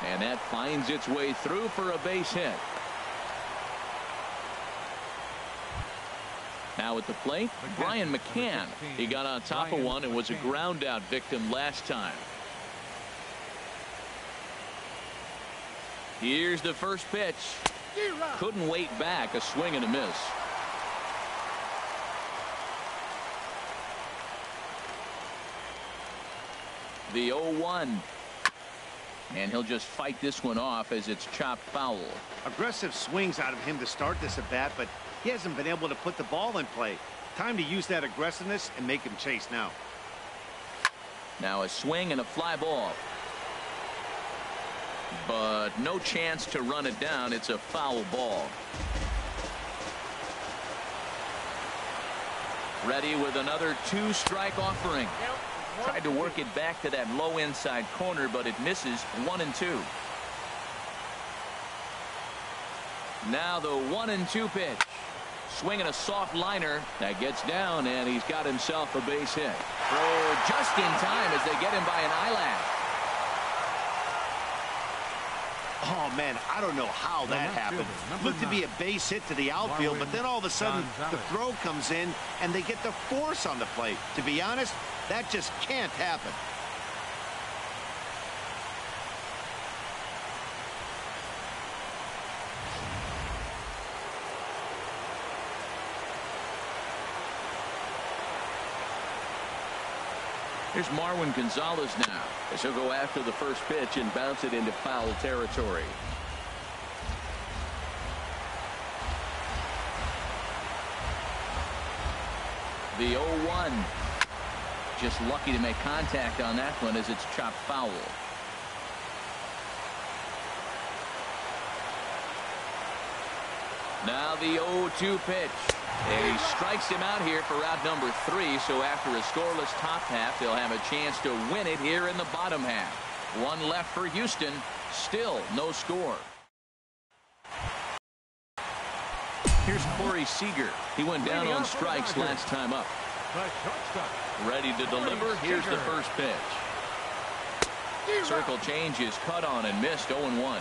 And that finds its way through for a base hit. Now at the plate, Brian McCann. He got on top of one and was a ground out victim last time. Here's the first pitch. Couldn't wait back. A swing and a miss. The 0-1. And he'll just fight this one off as it's chopped foul. Aggressive swings out of him to start this at bat, but he hasn't been able to put the ball in play. Time to use that aggressiveness and make him chase now. Now a swing and a fly ball. But no chance to run it down. It's a foul ball. Ready with another 2-strike offering. Tried to work it back to that low inside corner, but it misses. 1-2. Now the 1-2 pitch. Swinging a soft liner that gets down, and he's got himself a base hit. Throw just in time as they get him by an eyelash. Oh, man, I don't know how that happened. Looked to be a base hit to the outfield, but then all of a sudden the throw comes in and they get the force on the plate. To be honest, that just can't happen. Here's Marwin Gonzalez now as he'll go after the first pitch and bounce it into foul territory. The 0-1. Just lucky to make contact on that one as it's chopped foul. Now the 0-2 pitch. And he strikes him out here for out number 3. So after a scoreless top half, they'll have a chance to win it here in the bottom half. 1 left for Houston. Still no score. Here's Corey Seager. He went down on strikes last time up. Ready to deliver. Here's the first pitch. Circle change is cut on and missed. 0-1.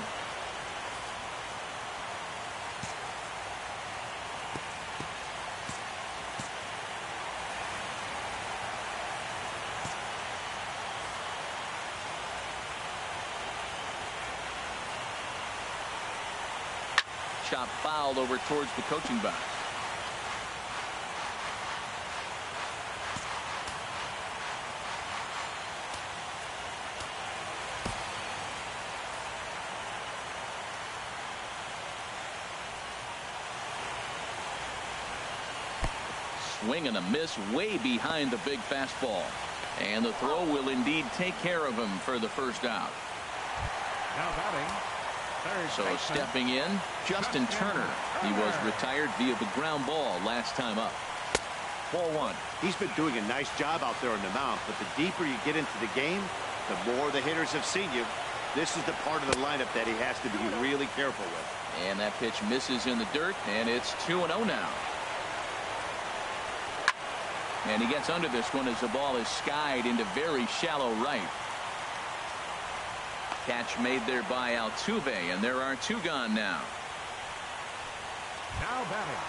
Shot fouled over towards the coaching box. swing and a miss way behind the big fastball. And the throw will indeed take care of him for the first out. Now batting, So stepping in, Justin Turner. He was retired via the ground ball last time up. Ball one. He's been doing a nice job out there on the mound, but the deeper you get into the game, the more the hitters have seen you. This is the part of the lineup that he has to be really careful with. And that pitch misses in the dirt, and it's 2-0 now. And he gets under this one as the ball is skied into very shallow right. Catch made there by Altuve, and there are 2 gone now. now batting.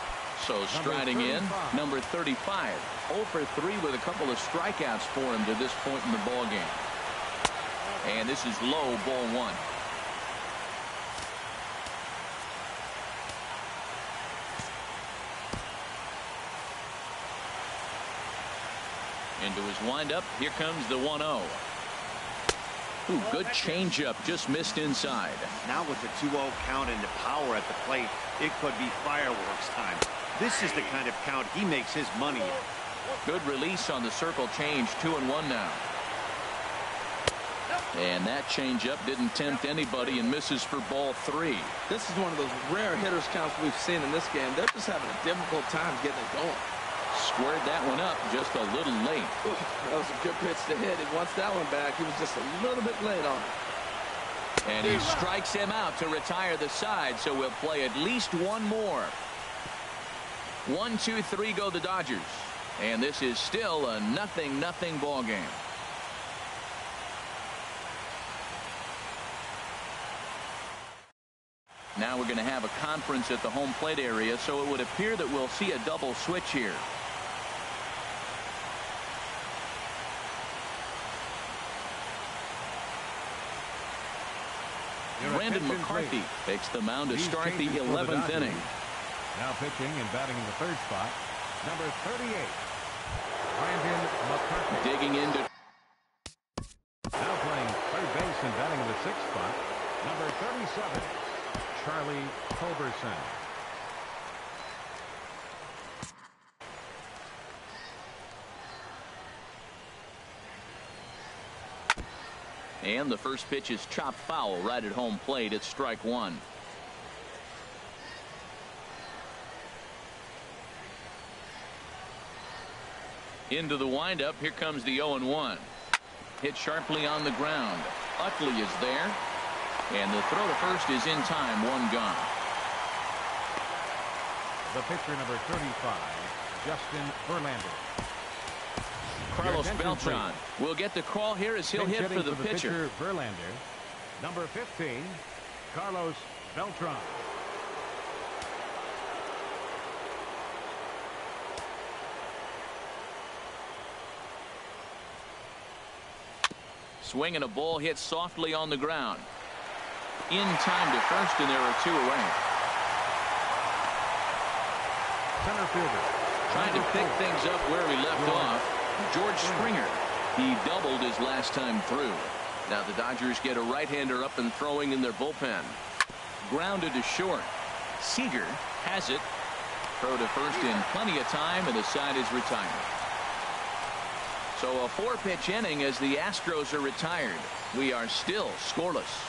So striding in, number 35. 0 for 3 with a couple of strikeouts for him to this point in the ball game. And this is low, ball 1. Into his windup. Here comes the 1-0. Ooh, good changeup, just missed inside. Now with the 2-0 count and the power at the plate, it could be fireworks time. This is the kind of count he makes his money in. Good release on the circle change. 2-1 now. And that changeup didn't tempt anybody and misses for ball 3. This is one of those rare hitters counts we've seen in this game. They're just having a difficult time getting it going. Squared that one up just a little late. That was a good pitch to hit. He wants that one back. He was just a little bit late on it. And he strikes him out to retire the side, so we'll play at least one more. 1, 2, 3 go the Dodgers. And this is still a 0-0 ball game. Now we're going to have a conference at the home plate area, so it would appear that we'll see a double switch here. Brandon McCarthy takes the mound to start the 11th inning. Now pitching and batting in the third spot, number 38, Brandon McCarthy. Digging into. Now playing third base and batting in the sixth spot, number 37, Charlie Culberson. And the first pitch is chopped foul right at home plate. It's strike 1. Into the windup. Here comes the 0-1. Hit sharply on the ground. Utley is there. And the throw to first is in time. 1 gone. The pitcher, number 35, Justin Verlander. Carlos Beltran will get the call here as he'll hit for the pitcher. Verlander. Number 15, Carlos Beltran. Swing and a ball hit softly on the ground. In time to first, and there are 2 away. Center fielder. Trying to pick things up where he left off. George Springer. He doubled his last time through. Now the Dodgers get a right-hander up and throwing in their bullpen. Grounded to short. Seager has it. Throw to first in plenty of time, and the side is retired. So a 4-pitch inning as the Astros are retired. We are still scoreless.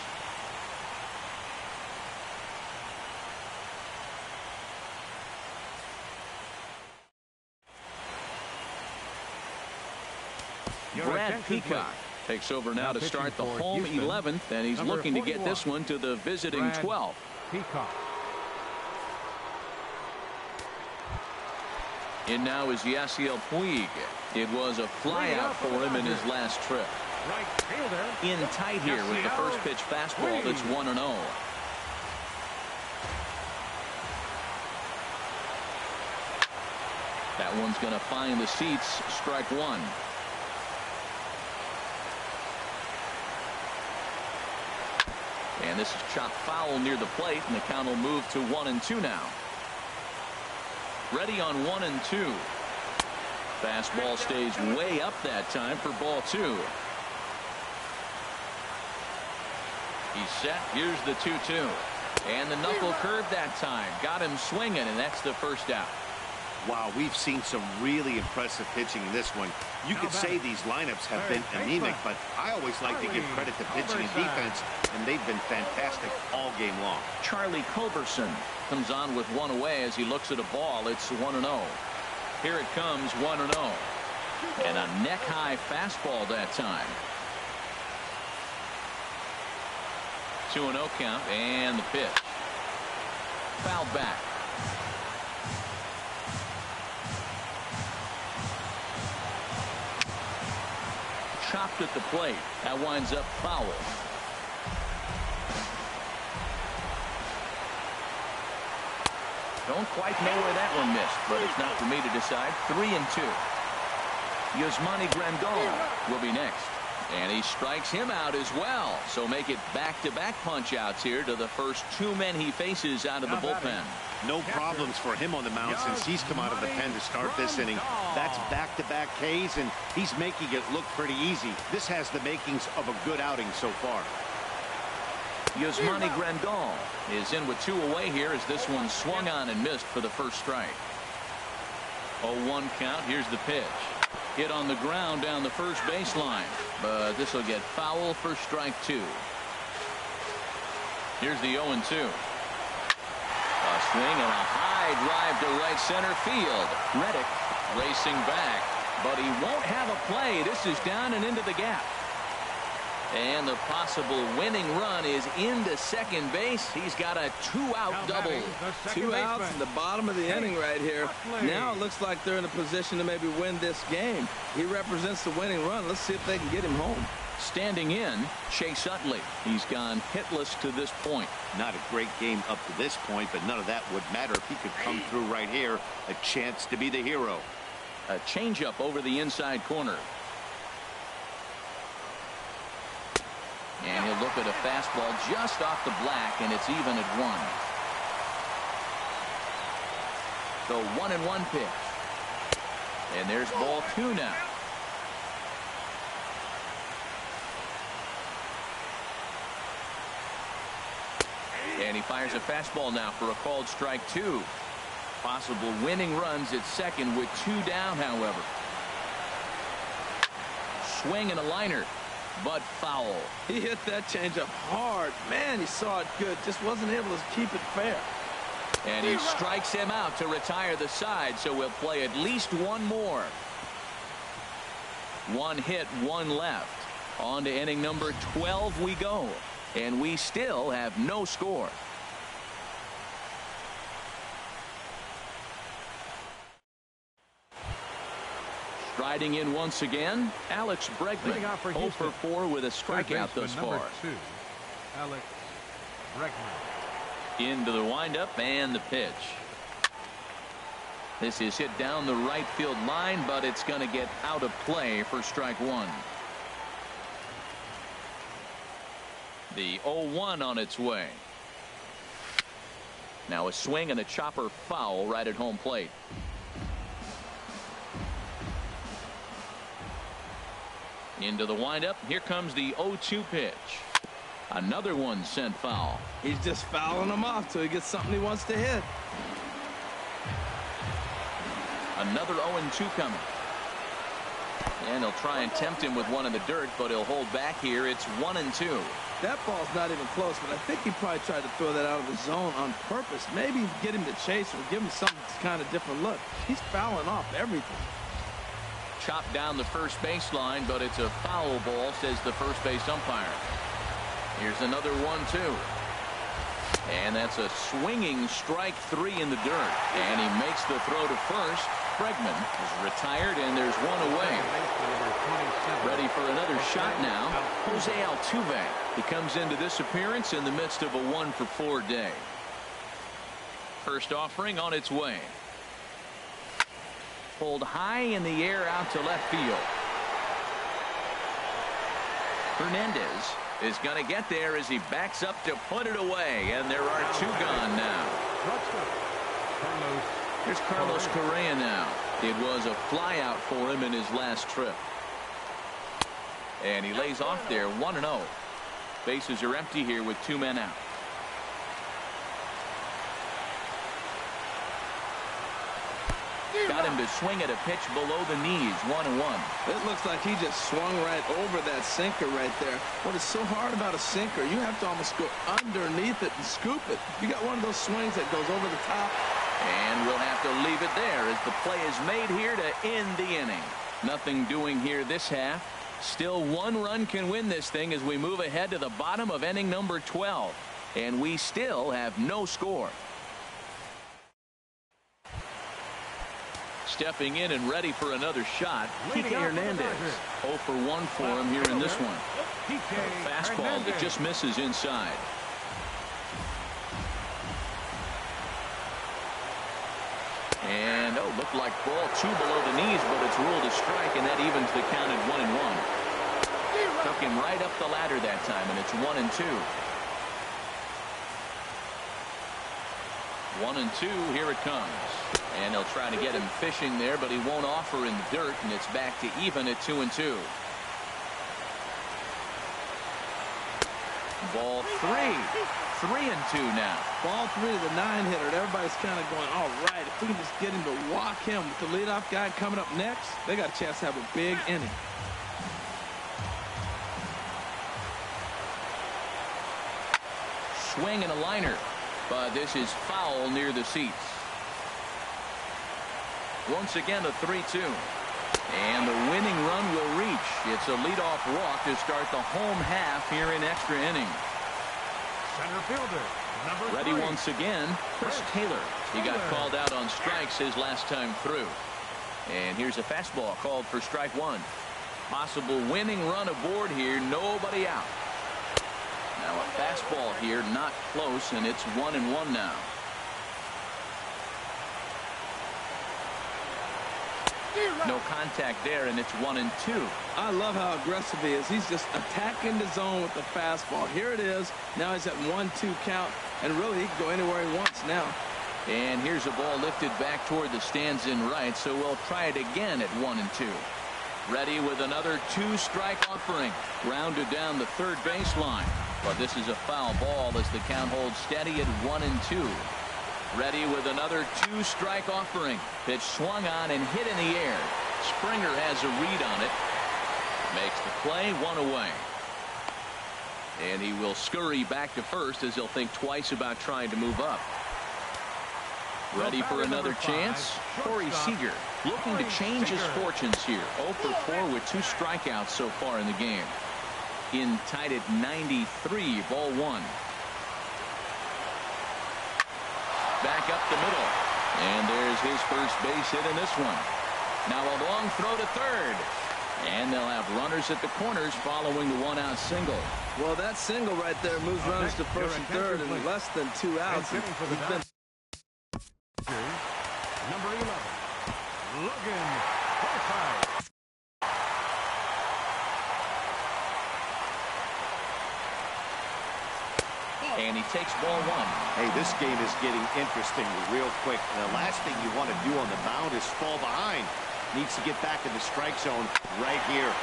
Brad Peacock takes over now to start the home 11th, and he's looking to get this one to the visiting 12th. Peacock. In now is Yasiel Puig. It was a flyout for him in his last trip. Right fielder. In tight here with the first pitch fastball that's 1-0. That one's going to find the seats. Strike 1. And this is chopped foul near the plate, and the count will move to 1-2 now. Ready on 1-2. Fastball stays way up that time for ball 2. He's set. Here's the 2-2. And the knuckle curve that time. Got him swinging, and that's the first out. Wow, we've seen some really impressive pitching in this one. You could say these lineups have been anemic, but I always like to give credit to pitching and defense, and they've been fantastic all game long. Charlie Culberson comes on with one away as he looks at a ball. It's 1-0. Here it comes, 1-0. And a neck-high fastball that time. 2-0 count, and the pitch. Fouled back. Chopped at the plate. That winds up foul. Don't quite know where that one missed, but it's not for me to decide. 3-2. Yasmani Grandal will be next. And he strikes him out as well. So make it back-to-back punch-outs here to the first two men he faces out of the bullpen. No problems for him on the mound since he's come out of the pen to start this inning. That's back-to-back Ks, and he's making it look pretty easy. This has the makings of a good outing so far. Yasmani Grandal is in with two away here as this one swung on and missed for the first strike. 0-1 count. Here's the pitch. Hit on the ground down the first baseline, but this will get foul for strike two. Here's the 0-2. A swing and a high drive to right center field. Reddick racing back, but he won't have a play. This is down and into the gap. And the possible winning run is into second base. He's got a two-out double. 2 outs in the bottom of the inning right here. Now it looks like they're in a position to maybe win this game. He represents the winning run. Let's see if they can get him home. Standing in, Chase Utley. He's gone hitless to this point. Not a great game up to this point, but none of that would matter if he could come through right here. A chance to be the hero. A changeup over the inside corner. And he'll look at a fastball just off the black, and it's even at 1. The 1-1 pitch. And there's ball 2 now. And he fires a fastball now for a called strike 2. Possible winning runs at second with 2 down, however. Swing and a liner. But foul. He hit that changeup hard. Man, he saw it good. Just wasn't able to keep it fair. And he strikes him out to retire the side, so we'll play at least one more. 1 hit, 1 left. On to inning number 12 we go. And we still have no score. Striding in once again, Alex Bregman, 0 for 4 with a strikeout thus far. Number 2, Alex Bregman. Into the windup and the pitch. This is hit down the right field line, but it's going to get out of play for strike 1. The 0-1 on its way. Now a swing and a chopper foul right at home plate. Into the windup. Here comes the 0-2 pitch. Another one sent foul. He's just fouling them off till he gets something he wants to hit. Another 0-2 coming. And he'll try and tempt him with one in the dirt, but he'll hold back here. It's 1-2. That ball's not even close, but I think he probably tried to throw that out of the zone on purpose. Maybe get him to chase or give him some kind of different look. He's fouling off everything. Chopped down the first baseline, but it's a foul ball, says the first base umpire. Here's another 1-2. And that's a swinging strike 3 in the dirt. And he makes the throw to first. Bregman is retired, and there's one away. Ready for another shot now. Jose Altuve. He comes into this appearance in the midst of a 1 for 4 day. First offering on its way. Pulled high in the air out to left field. Hernandez is going to get there as he backs up to put it away, and there are 2 gone now. Here's Carlos Correa now. It was a flyout for him in his last trip. And he lays off there 1-0. Bases are empty here with 2 men out. Got him to swing at a pitch below the knees. 1-1. It looks like he just swung right over that sinker right there. What is so hard about a sinker, you have to almost go underneath it and scoop it. You got one of those swings that goes over the top. And we'll have to leave it there as the play is made here to end the inning. Nothing doing here this half. Still one run can win this thing as we move ahead to the bottom of inning number 12. And we still have no score. Stepping in and ready for another shot, Kike Hernandez. 0 for 1 for him here in this one. A fastball that just misses inside. And looked like ball 2 below the knees, but it's ruled a strike, and that evens the count at 1-1. Took him right up the ladder that time, and it's 1-2. 1-2, here it comes. And they'll try to get him fishing there, but he won't offer in the dirt, and it's back to even at 2-2. Ball 3. 3-2 now. Ball 3, the 9-hitter. Everybody's kind of going, all right, if we can just get him to walk him with the leadoff guy coming up next, they got a chance to have a big inning. Swing and a liner, but this is foul near the seats. Once again, a 3-2. And the winning run will reach. It's a leadoff walk to start the home half here in extra innings. Center fielder, number Ready 3. once again, Chris Taylor. He got called out on strikes his last time through. And here's a fastball called for strike 1. Possible winning run aboard here, nobody out. Now a fastball here, not close, and it's 1-1 now. No contact there, and it's 1-2. I love how aggressive he is. He's just attacking the zone with the fastball. Here it is. Now he's at 1-2 count, and really he can go anywhere he wants now. And here's a ball lifted back toward the stands in right, so we'll try it again at 1-2. Ready with another 2-strike offering. Rounded down the third baseline. But this is a foul ball as the count holds steady at 1-2. Ready with another 2-strike offering. Pitch swung on and hit in the air. Springer has a read on it. Makes the play, 1 away. And he will scurry back to first as he'll think twice about trying to move up. Ready for another chance? Corey Seager looking to change his fortunes here. 0 for 4 with 2 strikeouts so far in the game. In tied at 93, ball 1. Back up the middle. And there's his first base hit in this one. Now a long throw to third. And they'll have runners at the corners following the 1-out single. Well, that single right there moves runners to first and third in less than 2 outs. Number 11, Logan Forsythe. And he takes ball 1. Hey, this game is getting interesting real quick. And the last thing you want to do on the mound is fall behind. Needs to get back in the strike zone right here.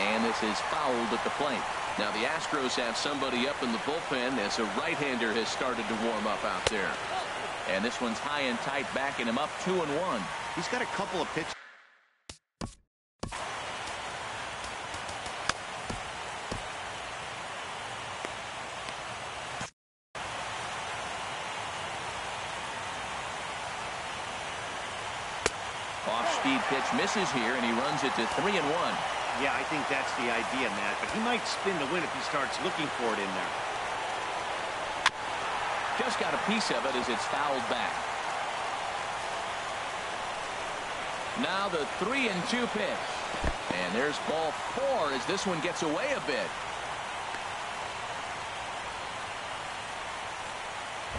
And this is fouled at the plate. Now the Astros have somebody up in the bullpen as a right-hander has started to warm up out there. And this one's high and tight, backing him up 2-1. He's got a couple of pitches. Off-speed pitch misses here, and he runs it to 3-1. Yeah, I think that's the idea, Matt. But he might spin the win if he starts looking for it in there. Just got a piece of it as it's fouled back. Now the 3-2 pitch. And there's ball 4 as this one gets away a bit.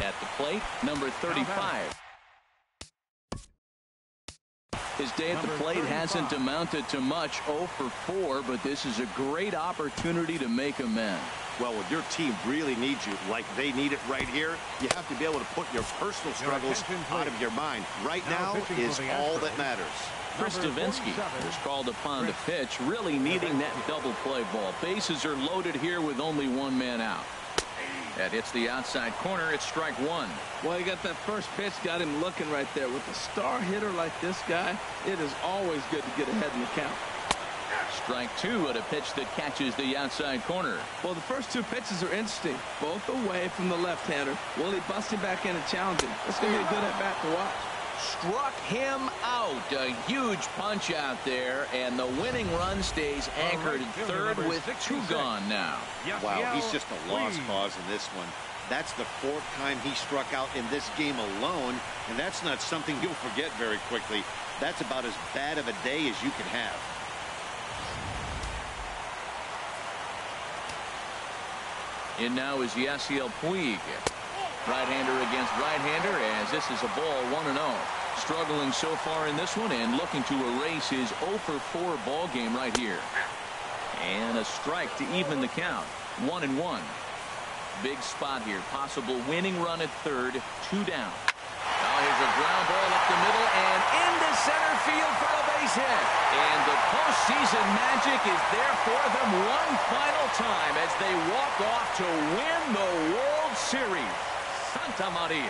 At the plate, number 35. His day at the plate hasn't amounted to much. 0 for 4, but this is a great opportunity to make amends. Well, when your team really needs you, like they need it right here, you have to be able to put your personal struggles out of your mind. Right now is all that matters. Chris Stavinsky was called upon to pitch, really needing that double play ball. Bases are loaded here with only 1 man out. That hits the outside corner. It's strike one. Well, you got that first pitch, got him looking right there. With a star hitter like this guy, it is always good to get ahead in the count. Strike two at a pitch that catches the outside corner. Well, the first two pitches are interesting, both away from the left-hander. Will he bust him back in and challenge him? It's going to be a good at-bat to watch. Struck him out. A huge punch out there, and the winning run stays anchored at third with two gone now. Wow, he's just a lost cause in this one. That's the fourth time he struck out in this game alone, and that's not something you'll forget very quickly. That's about as bad of a day as you can have. In now is Yasiel Puig. Right-hander against right-hander, as this is a ball 1-0. Struggling so far in this one and looking to erase his 0 for 4 ball game right here. And a strike to even the count. 1-1. Big spot here. Possible winning run at third. 2 down. Now here's a ground ball up the middle and into center field for a base hit. And the postseason magic is there for them one final time as they walk off to win the World Series. Santa Maria.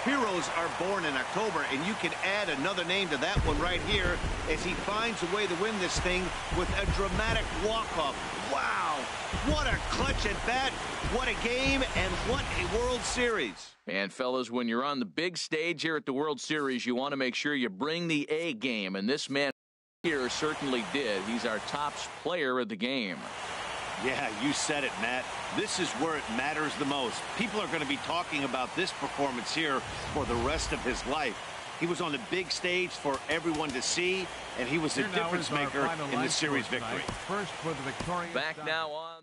Heroes are born in October, and you can add another name to that one right here as he finds a way to win this thing with a dramatic walk-off. Wow, what a clutch at bat, what a game, and what a World Series. And fellas, when you're on the big stage here at the World Series, you want to make sure you bring the A game, and this man here certainly did. He's our top player of the game. Yeah, you said it, Matt. This is where it matters the most. People are going to be talking about this performance here for the rest of his life. He was on the big stage for everyone to see, and he was a difference maker in the series victory. First for the victorious Back now on.